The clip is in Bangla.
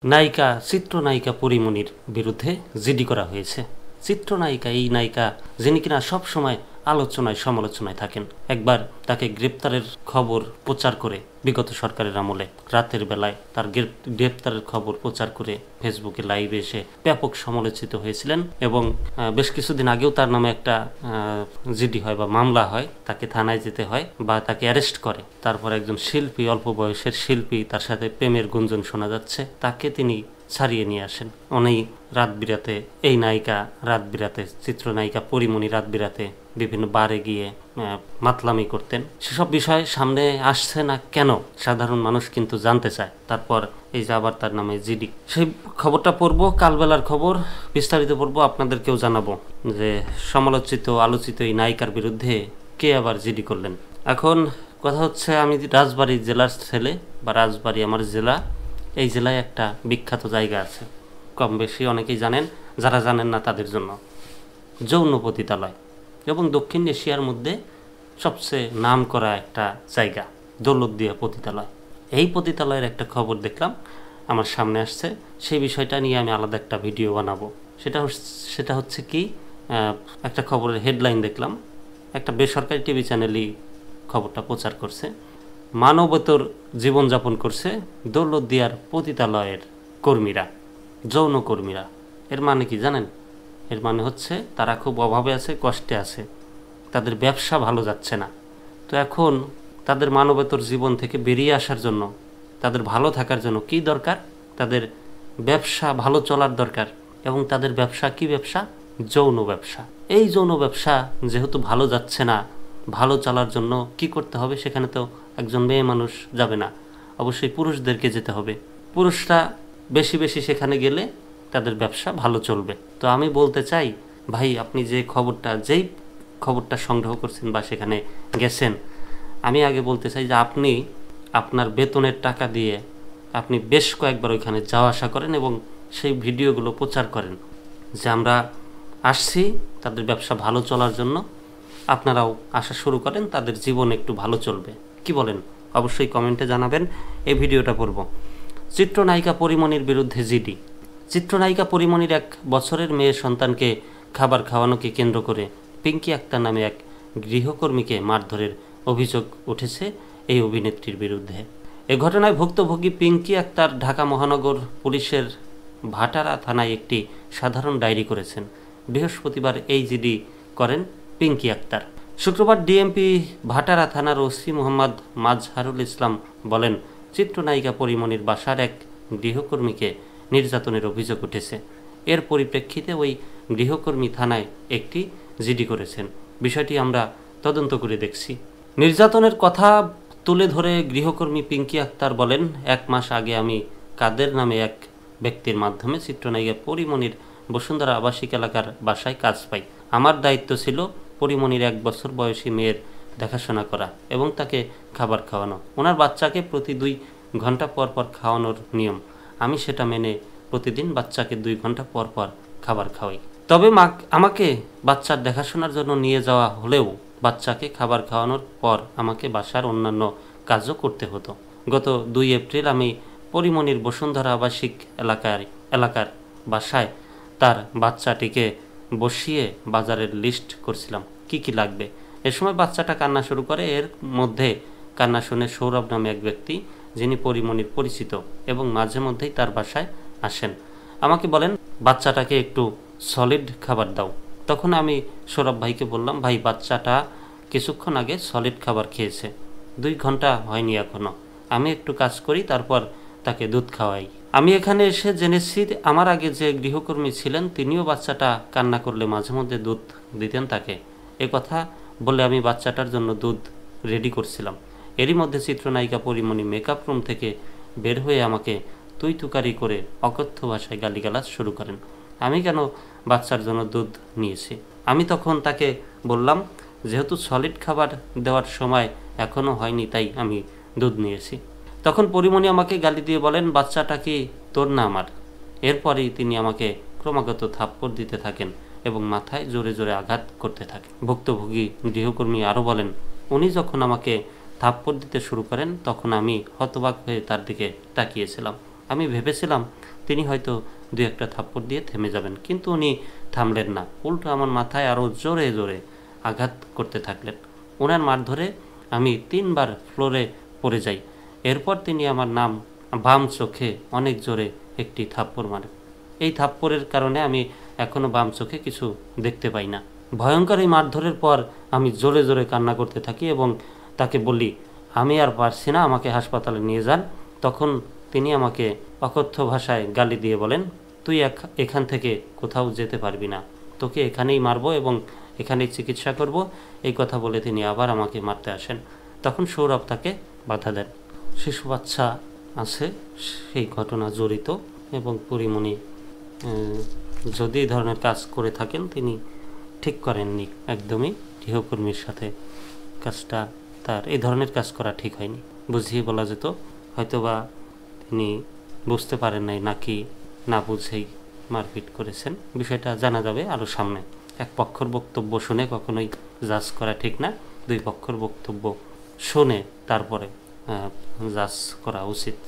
নায়িকা চিত্রনায়িকা পরীমনির বিরুদ্ধে জিডি করা হয়েছে। চিত্রনায়িকা এই নায়িকা যিনি কিনা সবসময় আলোচনায় সমালোচনায় থাকেন। একবার তাকে গ্রেপ্তারের খবর প্রচার করে বিগত সরকারের আমলে রাতের বেলায় তার গ্রেপ্তারের খবর প্রচার করে ফেসবুকে লাইভে এসে ব্যাপক সমালোচিত হয়েছিলেন এবং বেশ কিছুদিন আগেও তার নামে একটা জিডি হয় বা মামলা হয়, তাকে থানায় যেতে হয় বা তাকে অ্যারেস্ট করে। তারপর একজন শিল্পী, অল্প বয়সের শিল্পী, তার সাথে প্রেমের গুঞ্জন শোনা যাচ্ছে, তাকে তিনি ছাড়িয়ে নিয়ে আসেন। উনি রাত বিরাতে, এই নায়িকা রাত বিরাতে, চিত্রনায়িকা পরীমনি রাত বিরাতে বিভিন্ন বারে গিয়ে মাতলামি করতেন। সেসব বিষয় সামনে আসছে না কেন, সাধারণ মানুষ কিন্তু জানতে চায়। তারপর এই যে আবার তার নামে জিডি, সেই খবরটা পড়বো, কালবেলার খবর বিস্তারিত পড়বো, আপনাদেরকেও জানাবো যে সমালোচিত আলোচিত এই নায়িকার বিরুদ্ধে কে আবার জিডি করলেন। এখন কথা হচ্ছে, আমি রাজবাড়ী জেলার ছেলে, বা রাজবাড়ী আমার জেলা। এই জেলায় একটা বিখ্যাত জায়গা আছে, কম বেশি অনেকেই জানেন, যারা জানেন না তাদের জন্য, যৌন পতিতালয়, এবং দক্ষিণ এশিয়ার মধ্যে সবচেয়ে নাম করা একটা জায়গা, দৌলতদিয়া পতিতালয়। এই পতিতালয়ের একটা খবর দেখলাম, আমার সামনে আসছে, সেই বিষয়টা নিয়ে আমি আলাদা একটা ভিডিও বানাবো। সেটা হচ্ছে কি, একটা খবরের হেডলাইন দেখলাম, একটা বেসরকারি টিভি চ্যানেলই খবরটা প্রচার করছে। মানবতর জীবনযাপন করছে দৌলতদিয়ার পতিতালয়ের কর্মীরা, যৌন কর্মীরা। এর মানে কি জানেন? এর মানে হচ্ছে তারা খুব অভাবে আছে, কষ্টে আছে, তাদের ব্যবসা ভালো যাচ্ছে না। তো এখন তাদের মানবতর জীবন থেকে বেরিয়ে আসার জন্য, তাদের ভালো থাকার জন্য কি দরকার? তাদের ব্যবসা ভালো চলার দরকার। এবং তাদের ব্যবসা কি ব্যবসা? যৌন ব্যবসা। এই যৌন ব্যবসা যেহেতু ভালো যাচ্ছে না, ভালো চলার জন্য কি করতে হবে? সেখানে তো একজন মেয়ে মানুষ যাবে না, অবশ্যই পুরুষদেরকে যেতে হবে। পুরুষরা বেশি বেশি সেখানে গেলে তাদের ব্যবসা ভালো চলবে। তো আমি বলতে চাই, ভাই, আপনি যেই খবরটা সংগ্রহ করছেন বা সেখানে গেছেন, আমি আগে বলতে চাই যে আপনি আপনার বেতনের টাকা দিয়ে আপনি বেশ কয়েকবার ওইখানে যাওয়া আসা করেন এবং সেই ভিডিওগুলো প্রচার করেন যে আমরা আসছি তাদের ব্যবসা ভালো চলার জন্য, আপনারাও আসা শুরু করেন, তাদের জীবন একটু ভালো চলবে। কি বলেন? অবশ্যই কমেন্টে জানাবেন। এই ভিডিওটা পড়ব। চিত্রনায়িকা পরীমনির বিরুদ্ধে জিডি। চিত্রনায়িকা পরীমনির 1 বছরের মেয়ের সন্তানকে খাবার খাওয়ানোকে কেন্দ্র করে পিঙ্কি আক্তার নামে এক গৃহকর্মীকে মারধরের অভিযোগ উঠেছে এই অভিনেত্রীর বিরুদ্ধে। এ ঘটনায় ভুক্তভোগী পিঙ্কি আক্তার ঢাকা মহানগর পুলিশের ভাটারা থানায় একটি সাধারণ ডায়েরি করেছেন। বৃহস্পতিবার এই জিডি করেন পিঙ্কি আক্তার। শুক্রবার ডিএমপি ভাটারা থানার ওসি মোহাম্মদ মাজহারুল ইসলাম বলেন, চিত্রনায়িকা পরীমনির বাসার এক গৃহকর্মীকে নির্যাতনের অভিযোগ উঠেছে। এর পরিপ্রেক্ষিতে ওই গৃহকর্মী থানায় একটি জিডি করেছেন। বিষয়টি আমরা তদন্ত করে দেখছি। নির্যাতনের কথা তুলে ধরে গৃহকর্মী পিঙ্কি আক্তার বলেন, 1 মাস আগে আমি কাদের নামে এক ব্যক্তির মাধ্যমে চিত্রনায়িকা পরীমনির বসুন্ধরা আবাসিক এলাকার বাসায় কাজ পাই। আমার দায়িত্ব ছিল পরীমনির 1 বছর বয়সী মেয়ের দেখাশোনা করা এবং তাকে খাবার খাওয়ানো। ওনার বাচ্চাকে প্রতি 2 ঘন্টা পর পর খাওয়ানোর নিয়ম। আমি সেটা মেনে প্রতিদিন বাচ্চাকে 2 ঘন্টা পর পর খাবার খাওয়াই। তবে আমাকে বাচ্চার দেখাশোনার জন্য নিয়ে যাওয়া হলেও বাচ্চাকে খাবার খাওয়ানোর পর আমাকে বাসার অন্যান্য কাজও করতে হতো। গত 2 এপ্রিল আমি পরীমনির বসুন্ধরা আবাসিক এলাকার বাসায় তার বাচ্চাটিকে বসিয়ে বাজারের লিস্ট করছিলাম কি কি লাগবে। এ সময় বাচ্চাটা কান্না শুরু করে। এর মধ্যে কান্না শুনে সৌরভ নামে এক ব্যক্তি, যিনি পরীমনির পরিচিত এবং মাঝে মধ্যেই তার বাসায় আসেন, আমাকে বলেন বাচ্চাটাকে একটু সলিড খাবার দাও। তখন আমি সৌরভ ভাইকে বললাম, ভাই, বাচ্চাটা কিছুক্ষণ আগে সলিড খাবার খেয়েছে, 2 ঘন্টা হয়নি এখনো, আমি একটু কাজ করি, তারপর তাকে দুধ খাওয়াই। আমি এখানে এসে জেনেছি আমার আগে যে গৃহকর্মী ছিলেন তিনিও বাচ্চাটা কান্না করলে মাঝে মধ্যে দুধ দিতেন তাকে। এ কথা বলে আমি বাচ্চাটার জন্য দুধ রেডি করছিলাম। এরই মধ্যে চিত্রনায়িকা পরীমনি মেকআপ রুম থেকে বের হয়ে আমাকে তুই তুকারি করে অকথ্য ভাষায় গালিগালাজ শুরু করেন। আমি কেন বাচ্চার জন্য দুধ নিয়েছি? আমি তখন তাকে বললাম, যেহেতু সলিড খাবার দেওয়ার সময় এখনও হয়নি তাই আমি দুধ নিয়েছি। তখন পরীমনি আমাকে গালি দিয়ে বলেন, বাচ্চাটা কি তোর না আমার? এরপরেই তিনি আমাকে ক্রমাগত থাপ্পড় দিতে থাকেন এবং মাথায় জোরে জোরে আঘাত করতে থাকেন। ভুক্তভোগী গৃহকর্মী আরও বলেন, উনি যখন আমাকে থাপ্পড় দিতে শুরু করেন তখন আমি হতবাক হয়ে তার দিকে তাকিয়েছিলাম। আমি ভেবেছিলাম তিনি হয়তো দু একটা থাপ্পড় দিয়ে থেমে যাবেন, কিন্তু উনি থামলেন না, উল্টো আমার মাথায় আরও জোরে জোরে আঘাত করতে থাকলেন। ওনার মারধরে আমি 3বার ফ্লোরে পড়ে যাই। এরপর তিনি আমার বাম চোখে অনেক জোরে একটি থাপ্পড় মারেন। এই থাপ্পড়ের কারণে আমি এখনও বাম চোখে কিছু দেখতে পাই না। ভয়ঙ্কর এই মারধরের পর আমি জোরে জোরে কান্না করতে থাকি এবং তাকে বলি, আমি আর পারছি না, আমাকে হাসপাতালে নিয়ে যান। তখন তিনি আমাকে অকথ্য ভাষায় গালি দিয়ে বলেন, তুই এখান থেকে কোথাও যেতে পারবি না, তোকে এখানেই মারবো এবং এখানেই চিকিৎসা করব। এই কথা বলে তিনি আবার আমাকে মারতে আসেন। তখন সৌরভ তাকে বাধা দেন। শিশু বাচ্চা আছে সেই ঘটনা জড়িত, এবং পরিমণি যদি এই ধরনের কাজ করে থাকেন তিনি ঠিক করেননি, একদমই গৃহকর্মীর সাথে কাজটা তার এই ধরনের কাজ করা ঠিক হয়নি। বুঝিয়ে বলা যেত, হয়তোবা তিনি বুঝতে পারেন নাই নাকি না বুঝেই মারপিট করেছেন। বিষয়টা জানা যাবে আরও সামনে। এক পক্ষের বক্তব্য শুনে কখনোই জাজ করা ঠিক না, দুই পক্ষের বক্তব্য শুনে তারপরে জাজ করা উচিত।